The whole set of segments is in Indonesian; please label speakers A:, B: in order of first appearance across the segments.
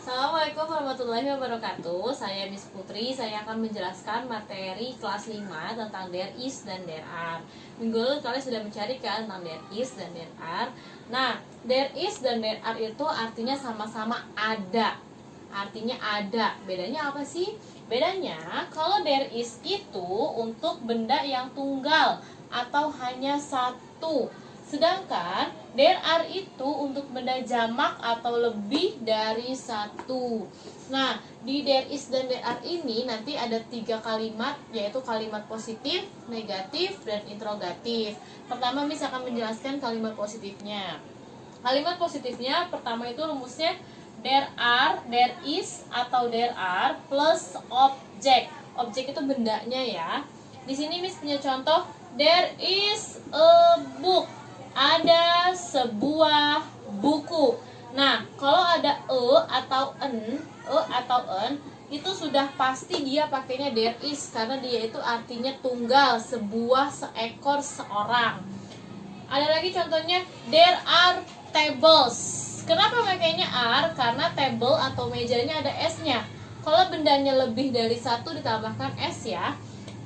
A: Assalamualaikum warahmatullahi wabarakatuh. Saya Miss Putri. Saya akan menjelaskan materi kelas 5 tentang there is dan there are. Minggu lalu kalian sudah mencari kan tentang there is dan there are. Nah, there is dan there are itu artinya sama-sama ada. Artinya ada. Bedanya apa sih? Bedanya kalau there is itu untuk benda yang tunggal atau hanya satu. Sedangkan there are itu untuk benda jamak atau lebih dari satu. Nah, di there is dan there are ini nanti ada 3 kalimat, yaitu kalimat positif, negatif, dan interrogatif. Pertama, Miss akan menjelaskan kalimat positifnya. Kalimat positifnya pertama itu rumusnya there are, there is, atau there are plus object. Objek itu bendanya ya. Di sini Miss punya contoh, there is a book. Ada sebuah buku. Nah, kalau ada atau en itu sudah pasti dia pakainya there is karena dia itu artinya tunggal, sebuah, seekor, seorang. Ada lagi contohnya there are tables. Kenapa pakainya are? Karena table atau mejanya ada s-nya. Kalau bendanya lebih dari satu ditambahkan s ya.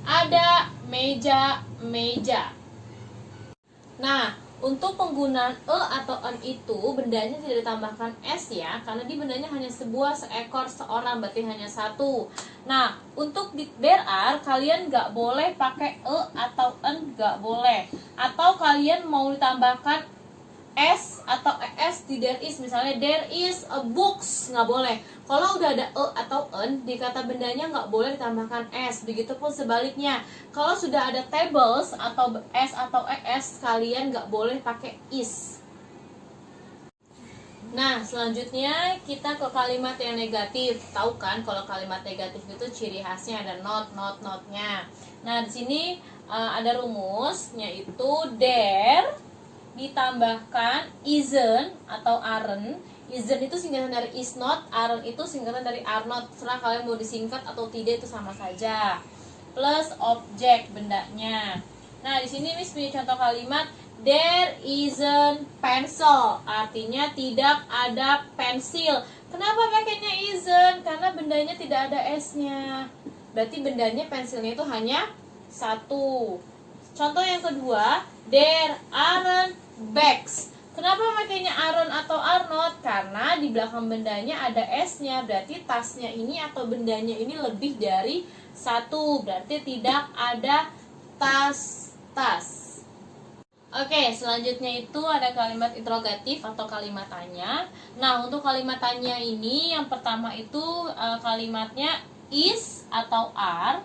A: Ada meja. Nah, untuk penggunaan atau en itu bendanya tidak ditambahkan s ya, karena di bendanya hanya sebuah, seekor, seorang, berarti hanya satu. Nah, untuk di there are kalian nggak boleh pakai atau en, nggak boleh. Atau kalian mau ditambahkan s atau es di there is, misalnya there is a books, nggak boleh. Kalau udah ada atau en di kata bendanya nggak boleh ditambahkan s. Begitupun sebaliknya, kalau sudah ada tables atau s atau es kalian nggak boleh pakai is. Nah, selanjutnya kita ke kalimat yang negatif. Tahu kan kalau kalimat negatif itu ciri khasnya ada notnya. Nah, di sini ada rumusnya itu there ditambahkan isn't atau aren't. Isn't itu singkatan dari is not, aren't itu singkatan dari are not. Serah kalian mau disingkat atau tidak itu sama saja. Plus objek bendanya. Nah, di sini Miss punya contoh kalimat there isn't pencil. Artinya tidak ada pensil. Kenapa pakainya isn't? Karena bendanya tidak ada s-nya. Berarti bendanya pensilnya itu hanya satu. Contoh yang kedua, there aren't bags. Kenapa makanya aren't atau are not? Karena di belakang bendanya ada s-nya. Berarti tasnya ini atau bendanya ini lebih dari satu. Berarti tidak ada tas. Oke, selanjutnya itu ada kalimat interrogatif atau kalimat tanya. Nah, untuk kalimat tanya ini yang pertama itu kalimatnya is atau are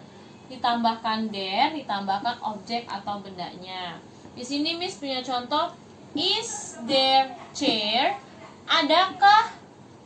A: ditambahkan there, ditambahkan objek atau bendanya. Di sini Miss punya contoh, is there chair? Adakah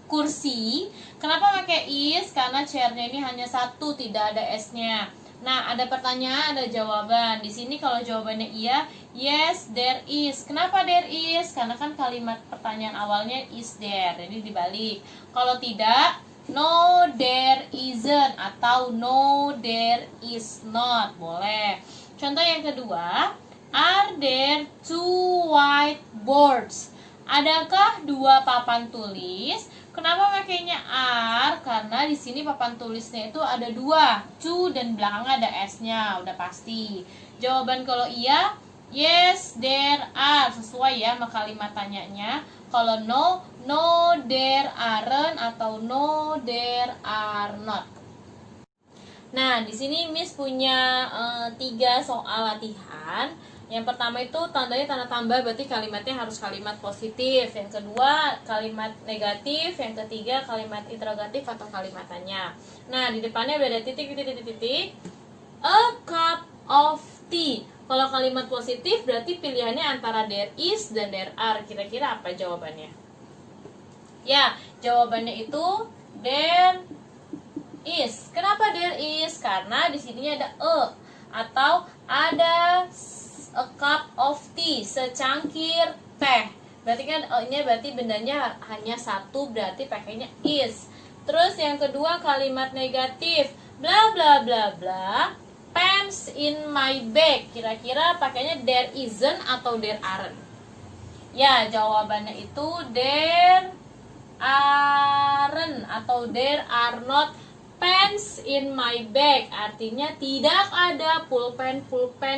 A: kursi? Kenapa pakai is? Karena chairnya ini hanya satu, tidak ada s-nya. Nah, ada pertanyaan, ada jawaban. Di sini kalau jawabannya iya, yes there is. Kenapa there is? Karena kan kalimat pertanyaan awalnya is there, jadi dibalik. Kalau tidak, no there isn't atau no there is not, boleh. Contoh yang kedua, are there two whiteboards? Adakah dua papan tulis? Kenapa makainya are? Karena di sini papan tulisnya itu ada dua, two dan belakangnya ada s-nya, udah pasti. Jawaban kalau iya, yes there are, sesuai ya sama kalimat tanyanya. Kalau no, no there aren't atau no there are not. Nah, di sini Miss punya 3 soal latihan. Yang pertama itu tandanya tanda tambah, berarti kalimatnya harus kalimat positif. Yang kedua kalimat negatif. Yang ketiga kalimat interrogatif atau kalimat tanya. Nah, di depannya udah ada titik. A cup of tea. Kalau kalimat positif berarti pilihannya antara there is dan there are. Kira-kira apa jawabannya? Ya, jawabannya itu there is. Kenapa there is? Karena di sininya ada atau ada a cup of tea, secangkir teh. Berarti kan ini berarti bendanya hanya satu, berarti pakainya is. Terus yang kedua kalimat negatif, bla bla bla bla, pants in my bag. Kira-kira pakainya there isn't atau there aren't? Ya, jawabannya itu there aren't atau there are not pens in my bag. Artinya tidak ada pulpen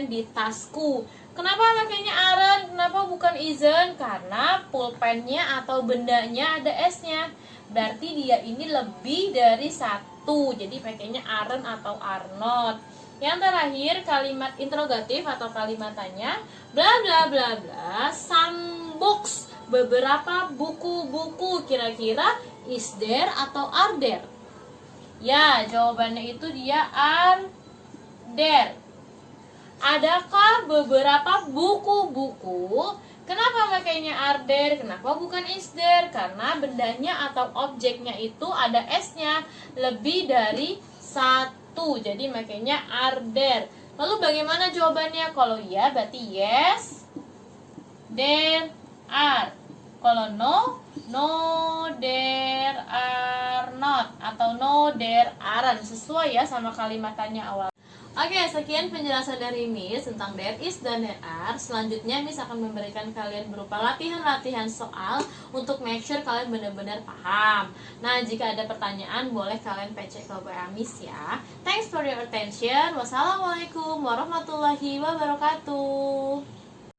A: di tasku. Kenapa makanya aren't? Kenapa bukan isn't? Karena pulpennya atau bendanya ada S-nya. Berarti dia ini lebih dari satu. Jadi pakainya aren't atau are not. Yang terakhir kalimat interrogatif atau kalimat tanya, bla bla bla bla, some books, beberapa buku-buku. Kira-kira is there atau are there? Ya, jawabannya itu dia are there. Adakah beberapa buku-buku? Kenapa makanya are there? Kenapa bukan is there? Karena bendanya atau objeknya itu ada S-nya, lebih dari satu. Jadi makanya are there. Lalu bagaimana jawabannya? Kalau ya berarti yes, there are. Kalau no, no there are not, atau no there aren't. Sesuai ya sama kalimat tanya awal. Oke, sekian penjelasan dari Miss tentang there is dan there are. Selanjutnya Miss akan memberikan kalian berupa latihan-latihan soal untuk make sure kalian benar-benar paham. Nah, jika ada pertanyaan boleh kalian PC ke WA Miss ya. Thanks for your attention. Wassalamualaikum warahmatullahi wabarakatuh.